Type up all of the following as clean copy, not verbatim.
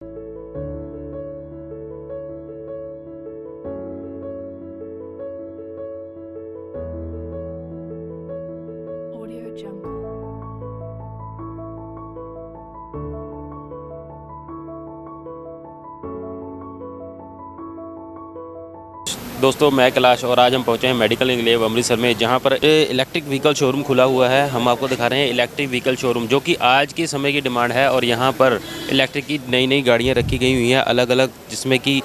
Audio Jungle. दोस्तों मैं कैलाश और आज हम पहुंचे हैं मेडिकल एनक्लेव अमृतसर में, जहां पर इलेक्ट्रिक व्हीकल शोरूम खुला हुआ है। हम आपको दिखा रहे हैं इलेक्ट्रिक व्हीकल शोरूम, जो कि आज के समय की डिमांड है। और यहां पर इलेक्ट्रिक की नई नई गाड़ियां रखी गई हुई हैं अलग अलग, जिसमें कि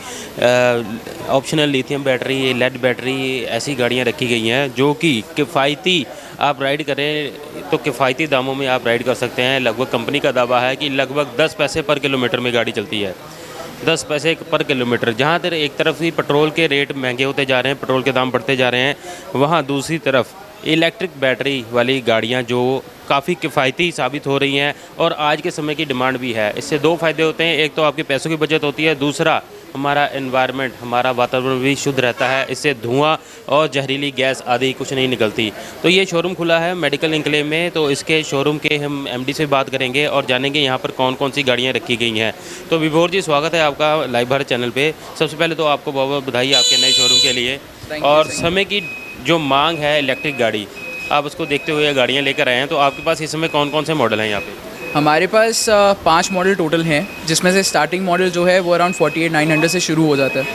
optional lithium battery, lead battery, ऐसी गाड़ियाँ रखी गई हैं जो कि किफ़ायती आप राइड करें तो किफ़ायती दामों में आप राइड कर सकते हैं। लगभग कंपनी का दावा है कि लगभग 10 पैसे पर किलोमीटर में गाड़ी चलती है, 10 पैसे पर किलोमीटर। जहाँ पर एक तरफ ही पेट्रोल के रेट महंगे होते जा रहे हैं, पेट्रोल के दाम बढ़ते जा रहे हैं, वहाँ दूसरी तरफ इलेक्ट्रिक बैटरी वाली गाड़ियाँ जो काफ़ी किफ़ायती साबित हो रही हैं और आज के समय की डिमांड भी है। इससे दो फ़ायदे होते हैं, एक तो आपके पैसों की बचत होती है, दूसरा हमारा एनवायरनमेंट, हमारा वातावरण भी शुद्ध रहता है। इससे धुआं और जहरीली गैस आदि कुछ नहीं निकलती। तो ये शोरूम खुला है मेडिकल एनक्लेव में, तो इसके शोरूम के हम एमडी से बात करेंगे और जानेंगे यहाँ पर कौन कौन सी गाड़ियाँ रखी गई हैं। तो विभोर जी, स्वागत है आपका लाइव भारत चैनल पे। सबसे पहले तो आपको बहुत बहुत बधाई आपके नए शोरूम के लिए। और समय की जो मांग है इलेक्ट्रिक गाड़ी, आप उसको देखते हुए गाड़ियाँ लेकर आए हैं, तो आपके पास इस समय कौन कौन से मॉडल हैं यहाँ पे? हमारे पास 5 मॉडल टोटल हैं, जिसमें से स्टार्टिंग मॉडल जो है वो अराउंड 48,900 से शुरू हो जाता है।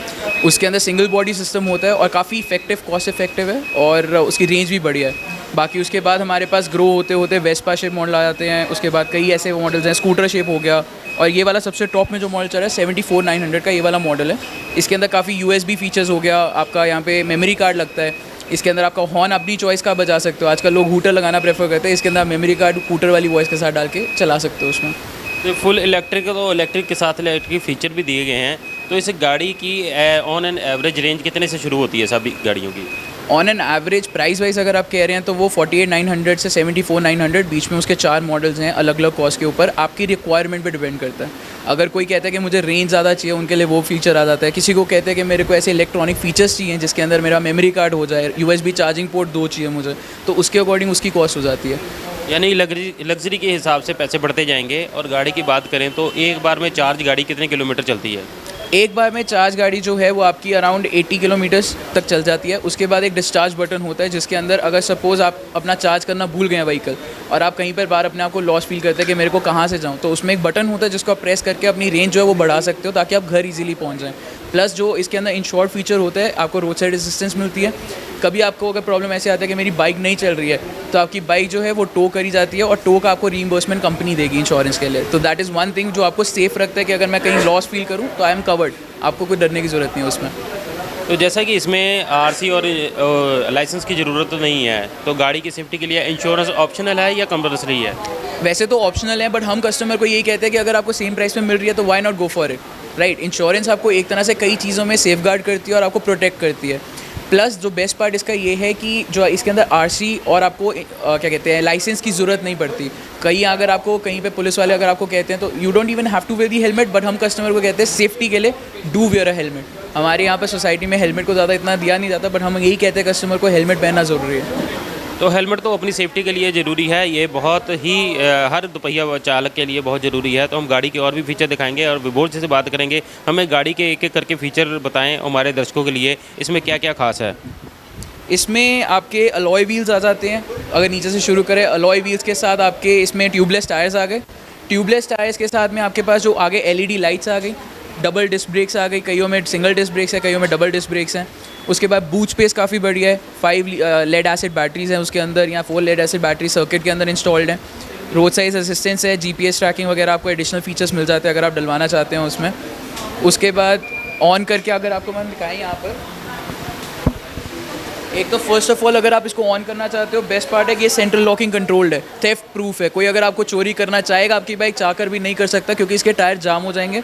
उसके अंदर सिंगल बॉडी सिस्टम होता है और काफ़ी इफेक्टिव, कॉस्ट इफेक्टिव है और उसकी रेंज भी बढ़िया है। बाकी उसके बाद हमारे पास ग्रो होते होते वेस्पा शेप मॉडल आ जाते हैं। उसके बाद कई ऐसे मॉडल्स हैं, स्कूटर शेप हो गया, और ये वाला सबसे टॉप में जो मॉडल चल रहा है 74,900 का ये वाला मॉडल है। इसके अंदर काफ़ी USB फीचर्स हो गया, आपका यहाँ पे मेमोरी कार्ड लगता है। इसके अंदर आपका हॉर्न अपनी चॉइस का बजा सकते हो। आजकल लोग हूटर लगाना प्रेफर करते हैं, इसके अंदर मेमोरी कार्ड हूटर वाली वॉइस के साथ डाल के चला सकते हो उसमें। तो फुल इलेक्ट्रिक, तो इलेक्ट्रिक के साथ इलेक्ट्रिक फीचर भी दिए गए हैं। तो इस गाड़ी की ऑन एन एवरेज रेंज कितने से शुरू होती है सभी गाड़ियों की? On an average price wise अगर आप कह रहे हैं तो वो 48,900 से 74,900 बीच में उसके 4 मॉडल्स हैं अलग अलग कॉस्ट के ऊपर। आपकी रिक्वायरमेंट पे डिपेंड करता है। अगर कोई कहता है कि मुझे रेंज ज़्यादा चाहिए, उनके लिए वो फीचर आ जाता है। किसी को कहते हैं कि मेरे को ऐसे इलेक्ट्रॉनिक फीचर्स चाहिए जिसके अंदर मेरा मेमोरी कार्ड हो जाए, USB चार्जिंग पोर्ट 2 चाहिए मुझे, तो उसके अकॉर्डिंग उसकी कॉस्ट हो जाती है। यानी लग्जरी के हिसाब से पैसे बढ़ते जाएंगे। और गाड़ी की बात करें तो एक बार में चार्ज गाड़ी कितने किलोमीटर चलती है? एक बार में चार्ज गाड़ी जो है वो आपकी अराउंड 80 किलोमीटर्स तक चल जाती है। उसके बाद एक डिस्चार्ज बटन होता है, जिसके अंदर अगर सपोज़ आप अपना चार्ज करना भूल गए हैं व्हीकल और आप कहीं पर बार अपने आप को लॉस फील करते हैं कि मेरे को कहाँ से जाऊँ, तो उसमें एक बटन होता है जिसको आप प्रेस करके अपनी रेंज जो है वो बढ़ा सकते हो, ताकि आप घर ईजिली पहुँच जाएँ। प्लस जो इसके अंदर इंश्योर्ड फीचर होता है, आपको रोड साइड असिस्टेंस मिलती है। कभी आपको अगर प्रॉब्लम ऐसे आता है कि मेरी बाइक नहीं चल रही है, तो आपकी बाइक जो है वो टो करी जाती है और टो का आपको रीइंबर्समेंट कंपनी देगी इंश्योरेंस के लिए। तो दैट इज़ वन थिंग जो आपको सेफ रखता है कि अगर मैं कहीं लॉस फील करूँ तो आई एम कवर्ड, आपको कोई डरने की ज़रूरत नहीं है उसमें। तो जैसा कि इसमें RC और लाइसेंस की ज़रूरत तो नहीं है, तो गाड़ी की सेफ्टी के लिए इंश्योरेंस ऑप्शनल है या कंपल्सरी है? वैसे तो ऑप्शनल है, बट हम कस्टमर को यही कहते हैं कि अगर आपको सेम प्राइस में मिल रही है तो why not go for it, right. Insurance आपको एक तरह से कई चीज़ों में सेफगार्ड करती है और आपको प्रोटेक्ट करती है। प्लस जो बेस्ट पार्ट इसका ये है कि जो इसके अंदर RC और आपको क्या कहते हैं लाइसेंस की ज़रूरत नहीं पड़ती। कहीं अगर आपको कहीं पे पुलिस वाले अगर आपको कहते हैं तो you don't even have to wear the helmet, but हम कस्टमर को कहते हैं सेफ्टी के लिए डू वेयर अ हेलमेट। हमारे यहाँ पर सोसाइटी में हेलमेट को ज़्यादा इतना दिया नहीं जाता, बट हम यही कहते हैं कस्टमर को हेलमेट पहनना ज़रूरी है। तो हेलमेट तो अपनी सेफ्टी के लिए ज़रूरी है, ये बहुत ही हर दोपहिया चालक के लिए बहुत ज़रूरी है। तो हम गाड़ी के और भी फीचर दिखाएंगे और विभोर जी से बात करेंगे। हमें गाड़ी के एक एक करके फीचर बताएं हमारे दर्शकों के लिए, इसमें क्या क्या खास है? इसमें आपके अलॉय व्हील्स आ जाते हैं। अगर नीचे से शुरू करें, अलॉय व्हील्स के साथ आपके इसमें ट्यूबलेस टायर्स आ गए। ट्यूबलेस टायर्स के साथ में आपके पास जो आगे LED लाइट्स आ गई, डबल डिस्क ब्रेक्स आ गई, कईयों में सिंगल डिस्क ब्रेक्स है, कईयों में डबल डिस्क ब्रेक्स हैं। उसके बाद बूट स्पेस काफ़ी बढ़िया है। 5 लेड एसिड बैटरीज़ हैं उसके अंदर, या 4 लेड एसिड बैटरी सर्किट के अंदर इंस्टॉल्ड हैं। रोड साइड असिस्टेंस है, GPS ट्रैकिंग वगैरह आपको एडिशनल फीचर्स मिल जाते हैं अगर आप डलवाना चाहते हैं उसमें। उसके बाद ऑन करके अगर आपको मैंने दिखाएं यहाँ पर, एक तो फर्स्ट ऑफ ऑल अगर आप इसको ऑन करना चाहते हो, बेस्ट पार्ट है कि ये सेंट्रल लॉकिंग कंट्रोल्ड है, थेफ्ट प्रूफ है। कोई अगर आपको चोरी करना चाहेगा आपकी बाइक, चाहकर भी नहीं कर सकता, क्योंकि इसके टायर जाम हो जाएंगे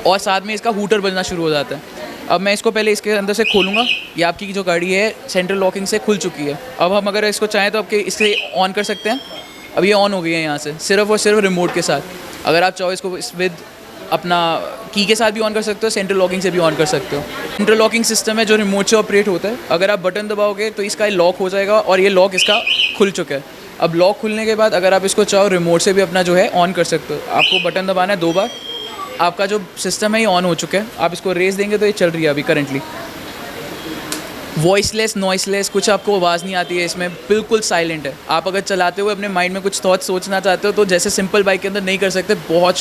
और साथ में इसका हूटर बजना शुरू हो जाता है। अब मैं इसको पहले इसके अंदर से खोलूँगा। ये आपकी जो गाड़ी है सेंट्रल लॉकिंग से खुल चुकी है। अब हम अगर इसको चाहें तो आपके इससे ऑन कर सकते हैं। अब ये ऑन हो गई है यहाँ से, सिर्फ और सिर्फ रिमोट के साथ। अगर आप चाहो इसको विद अपना की के साथ भी ऑन कर सकते हो, सेंट्रल लॉकिंग से भी ऑन कर सकते हो। सेंट्रल लॉकिंग सिस्टम है जो रिमोट से ऑपरेट होता है। अगर आप बटन दबाओगे तो इसका लॉक हो जाएगा और ये लॉक इसका खुल चुका है। अब लॉक खुलने के बाद अगर आप इसको चाहो रिमोट से भी अपना जो है ऑन कर सकते हो। आपको बटन दबाना है 2 बार, आपका जो सिस्टम है ये ऑन हो चुका है, आप इसको रेस देंगे तो ये चल रही है अभी करंटली। वॉइसलेस, नॉइसलेस, कुछ आपको आवाज़ नहीं आती है इसमें, बिल्कुल साइलेंट है। आप अगर चलाते हुए अपने माइंड में कुछ थॉट सोचना चाहते हो तो जैसे सिंपल बाइक के अंदर नहीं कर सकते, बहुत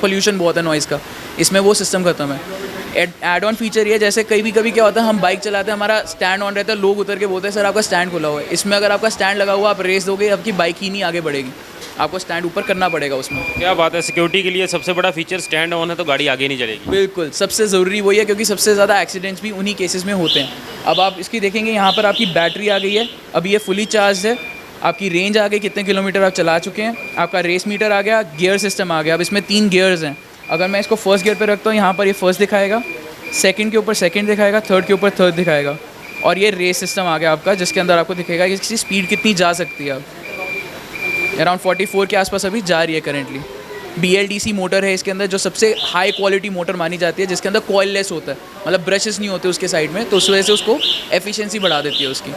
पोल्यूशन बहुत है नॉइज़ का, इसमें वो सिस्टम ख़त्म है। एड ऑन फीचर ये, जैसे कभी कभी क्या होता है, हम बाइक चलाते हैं, हमारा स्टैंड ऑन रहता है, लोग उतर के बोलते हैं सर आपका स्टैंड खुला हुआ है। इसमें अगर आपका स्टैंड लगा हुआ, आप रेस दोगे, आपकी बाइक ही नहीं आगे बढ़ेगी, आपको स्टैंड ऊपर करना पड़ेगा उसमें। क्या बात है, सिक्योरिटी के लिए सबसे बड़ा फीचर स्टैंड ऑन है तो गाड़ी आगे नहीं चलेगी। बिल्कुल, सबसे ज़रूरी वही है, क्योंकि सबसे ज़्यादा एक्सीडेंट्स भी उन्हीं केसेस में होते हैं। अब आप इसकी देखेंगे, यहाँ पर आपकी बैटरी आ गई है, अभी ये फुली चार्ज है, आपकी रेंज आ गई, कितने किलोमीटर आप चला चुके हैं, आपका रेस मीटर आ गया, गियर सिस्टम आ गया। अब इसमें 3 गियर्स हैं, अगर मैं इसको फर्स्ट गियर पर रखता हूँ, यहाँ पर ये फर्स्ट दिखाएगा, सेकंड के ऊपर सेकंड दिखाएगा, थर्ड के ऊपर थर्ड दिखाएगा, और ये रेस सिस्टम आ गया आपका, जिसके अंदर आपको दिखेगा कि इसकी स्पीड कितनी जा सकती है। अब अराउंड 44 के आसपास अभी जा रही है करेंटली। BLDC मोटर है इसके अंदर, जो सबसे हाई क्वालिटी मोटर मानी जाती है, जिसके अंदर कॉइललेस होता है, मतलब ब्रशेस नहीं होते उसके साइड में, तो उस वजह से उसको एफिशिएंसी बढ़ा देती है उसकी।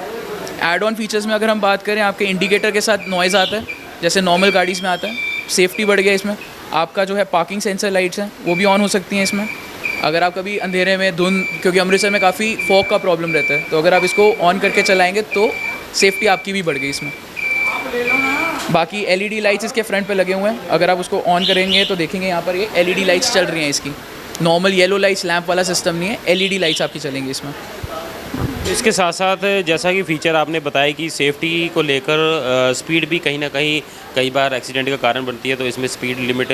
एड ऑन फीचर्स में अगर हम बात करें, आपके इंडिकेटर के साथ नॉइज़ आता है, जैसे नॉर्मल गाड़ीज़ में आता है। सेफ्टी बढ़ गया इसमें, आपका जो है पार्किंग सेंसर लाइट्स हैं वो भी ऑन हो सकती हैं इसमें। अगर आप कभी अंधेरे में धुंध, क्योंकि अमृतसर में काफ़ी फॉग का प्रॉब्लम रहता है, तो अगर आप इसको ऑन करके चलाएंगे तो सेफ्टी आपकी भी बढ़ गई इसमें। बाकी LED लाइट्स इसके फ्रंट पे लगे हुए हैं, अगर आप उसको ऑन करेंगे तो देखेंगे यहाँ पर ये LED लाइट्स चल रही हैं इसकी। नॉर्मल येलो लाइट्स, लैंप वाला सिस्टम नहीं है, LED लाइट्स आपकी चलेंगी इसमें। इसके साथ साथ जैसा कि फ़ीचर आपने बताया कि सेफ्टी को लेकर स्पीड भी कहीं ना कहीं कई बार एक्सीडेंट का कारण बनती है, तो इसमें स्पीड लिमिट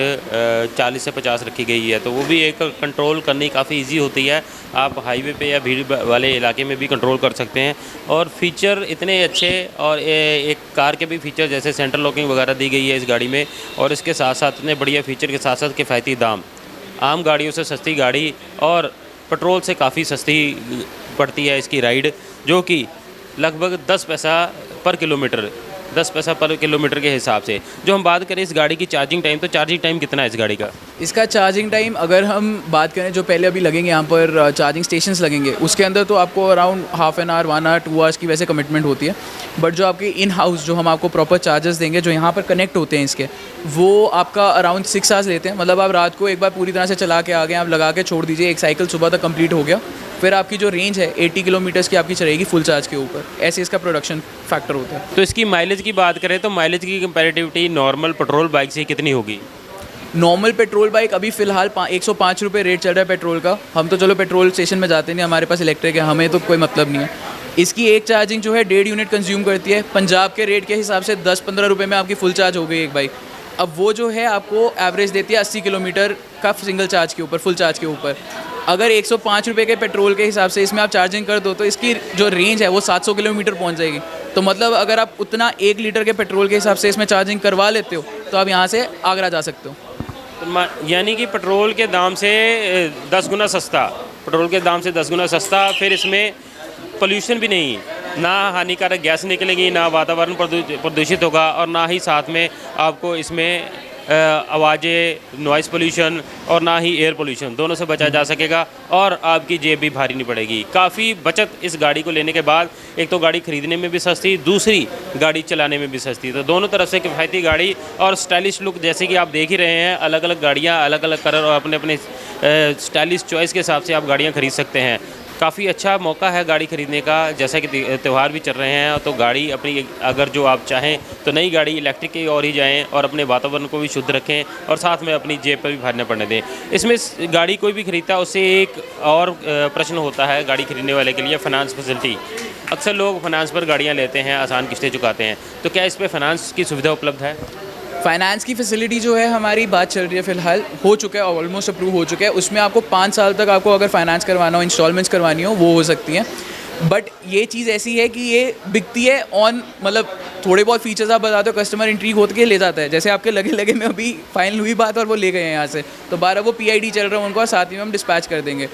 40 से 50 रखी गई है, तो वो भी एक कंट्रोल करनी काफ़ी इजी होती है। आप हाईवे पे या भीड़ वाले इलाके में भी कंट्रोल कर सकते हैं। और फीचर इतने अच्छे, और एक कार के भी फीचर जैसे सेंटर लॉकिंग वगैरह दी गई है इस गाड़ी में, और इसके साथ साथ इतने बढ़िया फीचर के साथ साथ किफ़ायती दाम, आम गाड़ियों से सस्ती गाड़ी और पेट्रोल से काफ़ी सस्ती पड़ती है इसकी राइड, जो कि लगभग 10 पैसा पर किलोमीटर, 10 पैसा पर किलोमीटर के हिसाब से। जो हम बात करें इस गाड़ी की चार्जिंग टाइम, तो चार्जिंग टाइम कितना है इस गाड़ी का? इसका चार्जिंग टाइम अगर हम बात करें, जो पहले अभी लगेंगे यहाँ पर चार्जिंग स्टेशंस लगेंगे, उसके अंदर तो आपको around half an hour, 1 hour, 2 hours की वैसे कमिटमेंट होती है। बट जो आपके इन हाउस, जो हम आपको प्रॉपर चार्जर्स देंगे, जो यहाँ पर कनेक्ट होते हैं इसके, वो आपका अराउंड 6 आवर्स लेते हैं। मतलब आप रात को एक बार पूरी तरह से चला के आ गए, आप लगा के छोड़ दीजिए, एक साइकिल सुबह तक कंप्लीट हो गया, फिर आपकी जो रेंज है 80 किलोमीटर्स की आपकी चलेगी फुल चार्ज के ऊपर। ऐसे इसका प्रोडक्शन फैक्टर होता है। तो इसकी माइलेज की बात करें तो माइलेज की कंपैरेटिविटी नॉर्मल पेट्रोल बाइक से कितनी होगी? नॉर्मल पेट्रोल बाइक अभी फ़िलहाल 105 रुपये रेट चल रहा है पेट्रोल का। हम तो चलो पेट्रोल स्टेशन में जाते नहीं, हमारे पास इलेक्ट्रिक है, हमें तो कोई मतलब नहीं है। इसकी एक चार्जिंग जो है 1.5 यूनिट कंज्यूम करती है। पंजाब के रेट के हिसाब से 10-15 रुपये में आपकी फुल चार्ज हो गई एक बाइक। अब वो जो है आपको एवरेज देती है 80 किलोमीटर का सिंगल चार्ज के ऊपर, फुल चार्ज के ऊपर। अगर 105 रुपये के पेट्रोल के हिसाब से इसमें आप चार्जिंग कर दो तो इसकी जो रेंज है वो 700 किलोमीटर पहुंच जाएगी। तो मतलब अगर आप उतना 1 लीटर के पेट्रोल के हिसाब से इसमें चार्जिंग करवा लेते हो तो आप यहाँ से आगरा जा सकते हो। तो यानी कि पेट्रोल के दाम से 10 गुना सस्ता, पेट्रोल के दाम से 10 गुना सस्ता। फिर इसमें पोल्यूशन भी नहीं, ना हानिकारक गैस निकलेगी, ना वातावरण प्रदूषित होगा, और ना ही साथ में आपको इसमें आवाज़ें, नॉइज़ पोल्यूशन और ना ही एयर पोल्यूशन, दोनों से बचा जा सकेगा, और आपकी जेब भी भारी नहीं पड़ेगी। काफ़ी बचत इस गाड़ी को लेने के बाद, एक तो गाड़ी खरीदने में भी सस्ती, दूसरी गाड़ी चलाने में भी सस्ती, तो दोनों तरफ से किफ़ायती गाड़ी और स्टाइलिश लुक। जैसे कि आप देख ही रहे हैं, अलग अलग गाड़ियाँ, अलग अलग कलर और अपने अपने स्टाइलिश चॉइस के हिसाब से आप गाड़ियाँ खरीद सकते हैं। काफ़ी अच्छा मौका है गाड़ी खरीदने का, जैसा कि त्यौहार भी चल रहे हैं, तो गाड़ी अपनी, अगर जो आप चाहें तो नई गाड़ी इलेक्ट्रिक की ओर ही जाएं और अपने वातावरण को भी शुद्ध रखें और साथ में अपनी जेब पर भी भार न पड़ने दें। इसमें गाड़ी कोई भी खरीदता है उससे एक और प्रश्न होता है गाड़ी खरीदने वाले के लिए, फाइनेंस फैसिलिटी। अक्सर लोग फाइनेंस पर गाड़ियाँ लेते हैं, आसान किस्तें चुकाते हैं, तो क्या इस पर फाइनेंस की सुविधा उपलब्ध है? फाइनेंस की फैसिलिटी जो है हमारी बात चल रही है, फ़िलहाल हो चुका है, ऑलमोस्ट अप्रूव हो चुका है। उसमें आपको 5 साल तक आपको अगर फाइनेंस करवाना हो, इंस्टॉलमेंट्स करवानी हो, वो हो सकती हैं। बट ये चीज़ ऐसी है कि ये बिकती है ऑन, मतलब थोड़े बहुत फीचर्स आप बताते हो, कस्टमर इंट्रीग होकर के ले जाता है। जैसे आपके लगे में अभी फाइनल हुई बात और वो ले गए हैं यहाँ से, तो 12 वो PID चल रहा है उनको, और साथ ही में हम डिस्पैच कर देंगे।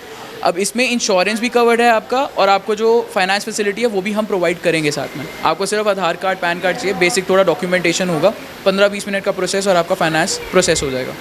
अब इसमें इंश्योरेंस भी कवर्ड है आपका, और आपको जो फाइनेंस फैसिलिटी है वो भी हम प्रोवाइड करेंगे साथ में। आपको सिर्फ आधार कार्ड, पैन कार्ड चाहिए, बेसिक थोड़ा डॉक्यूमेंटेशन होगा, 15-20 मिनट का प्रोसेस, और आपका फाइनेंस प्रोसेस हो जाएगा।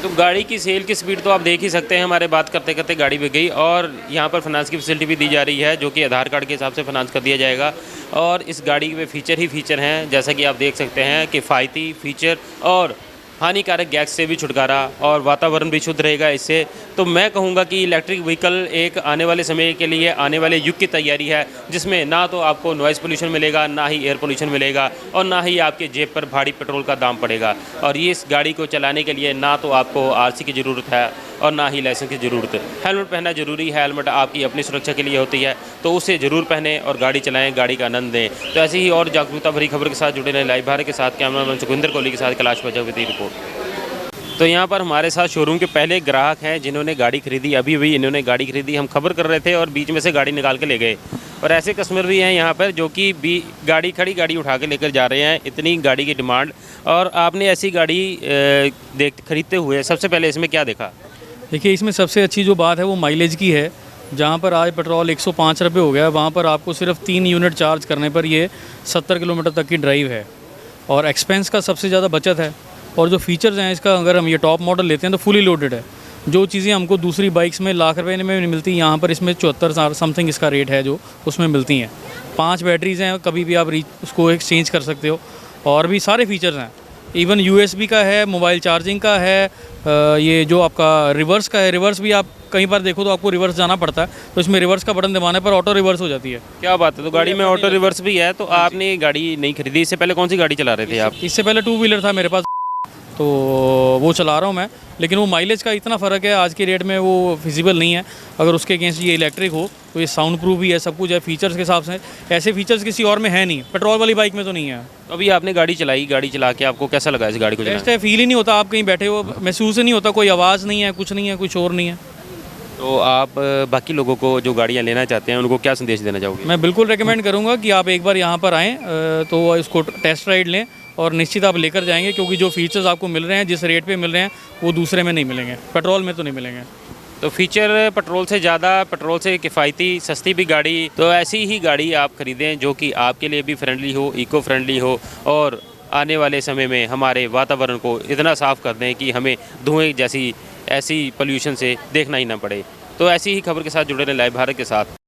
तो गाड़ी की सेल की स्पीड तो आप देख ही सकते हैं, हमारे बात करते करते गाड़ी बिक गई, और यहाँ पर फाइनेंस की फैसिलिटी भी दी जा रही है, जो कि आधार कार्ड के हिसाब से फाइनेंस कर दिया जाएगा। और इस गाड़ी में फ़ीचर ही फ़ीचर हैं, जैसा कि आप देख सकते हैं, किफ़ायती फ़ीचर और हानिकारक गैस से भी छुटकारा और वातावरण भी शुद्ध रहेगा इससे। तो मैं कहूँगा कि इलेक्ट्रिक व्हीकल एक आने वाले समय के लिए, आने वाले युग की तैयारी है, जिसमें ना तो आपको नॉइज़ पोल्यूशन मिलेगा, ना ही एयर पोल्यूशन मिलेगा और ना ही आपके जेब पर भारी पेट्रोल का दाम पड़ेगा। और ये इस गाड़ी को चलाने के लिए ना तो आपको आरसी की ज़रूरत है और ना ही लाइसेंस की ज़रूरत है। हेलमेट पहनना ज़रूरी है, हेलमेट आपकी अपनी सुरक्षा के लिए होती है, तो उसे ज़रूर पहने और गाड़ी चलाएं, गाड़ी का आनंद दें। तो ऐसी ही और जागरूकता भरी खबर के साथ जुड़े रहें लाइव भारत के साथ। कैमरामैन सुखविंदर कोहली के साथ कैलाश प्रजापति रिपोर्ट। तो यहाँ पर हमारे साथ शोरूम के पहले ग्राहक हैं जिन्होंने गाड़ी खरीदी, अभी इन्होंने गाड़ी खरीदी। हम खबर कर रहे थे और बीच में से गाड़ी निकाल के ले गए। और ऐसे कस्टमर भी हैं यहाँ पर जो कि गाड़ी उठा के लेकर जा रहे हैं, इतनी गाड़ी की डिमांड। और आपने ऐसी गाड़ी खरीदते हुए सबसे पहले इसमें क्या देखा? देखिए, इसमें सबसे अच्छी जो बात है वो माइलेज की है। जहाँ पर आज पेट्रोल 105 रुपये हो गया है, वहाँ पर आपको सिर्फ 3 यूनिट चार्ज करने पर ये 70 किलोमीटर तक की ड्राइव है। और एक्सपेंस का सबसे ज़्यादा बचत है। और जो फीचर्स हैं इसका, अगर हम ये टॉप मॉडल लेते हैं तो फुली लोडेड है। जो चीज़ें हमको दूसरी बाइक्स में लाख रुपए में मिलती हैं, यहाँ पर इसमें 74 समथिंग इसका रेट है जो उसमें मिलती हैं। 5 बैटरीज़ हैं, कभी भी आप उसको एक्सचेंज कर सकते हो। और भी सारे फीचर्स हैं, इवन USB का है, मोबाइल चार्जिंग का है, ये जो आपका रिवर्स का है। रिवर्स भी आप कई बार देखो तो आपको रिवर्स जाना पड़ता है, तो इसमें रिवर्स का बटन दबाने पर ऑटो रिवर्स हो जाती है। क्या बात है! तो गाड़ी में ऑटो रिवर्स भी है। तो आपने गाड़ी नहीं खरीदी, इससे पहले कौन सी गाड़ी चला रहे थे आप? इससे पहले 2 व्हीलर था मेरे पास, तो वो चला रहा हूँ मैं। लेकिन वो माइलेज का इतना फ़र्क है, आज के रेट में वो फिजिबल नहीं है। अगर उसके अगेंस्ट ये इलेक्ट्रिक हो तो ये साउंड प्रूफ भी है, सब कुछ है। फीचर्स के हिसाब से ऐसे फीचर्स किसी और में है नहीं, पेट्रोल वाली बाइक में तो नहीं है। तो अभी आपने गाड़ी चलाई, गाड़ी चला के आपको कैसा लगा इस गाड़ी को चलाने? ऐसा फील ही नहीं होता, आप कहीं बैठे हो महसूस ही नहीं होता, कोई आवाज़ नहीं है, कुछ नहीं है, कोई शोर नहीं है। तो आप बाकी लोगों को जो गाड़ियाँ लेना चाहते हैं उनको क्या संदेश देना चाहोगे? मैं बिल्कुल रेकमेंड करूँगा कि आप एक बार यहाँ पर आएँ तो इसको टेस्ट राइड लें और निश्चित आप लेकर जाएंगे, क्योंकि जो फीचर्स आपको मिल रहे हैं, जिस रेट पे मिल रहे हैं, वो दूसरे में नहीं मिलेंगे, पेट्रोल में तो नहीं मिलेंगे। तो फीचर पेट्रोल से ज़्यादा, पेट्रोल से किफ़ायती, सस्ती भी गाड़ी। तो ऐसी ही गाड़ी आप खरीदें जो कि आपके लिए भी फ्रेंडली हो, इको फ्रेंडली हो और आने वाले समय में हमारे वातावरण को इतना साफ़ कर दें कि हमें धुएँ जैसी ऐसी पोल्यूशन से देखना ही ना पड़े। तो ऐसी ही खबर के साथ जुड़े रहें लाइव भारत के साथ।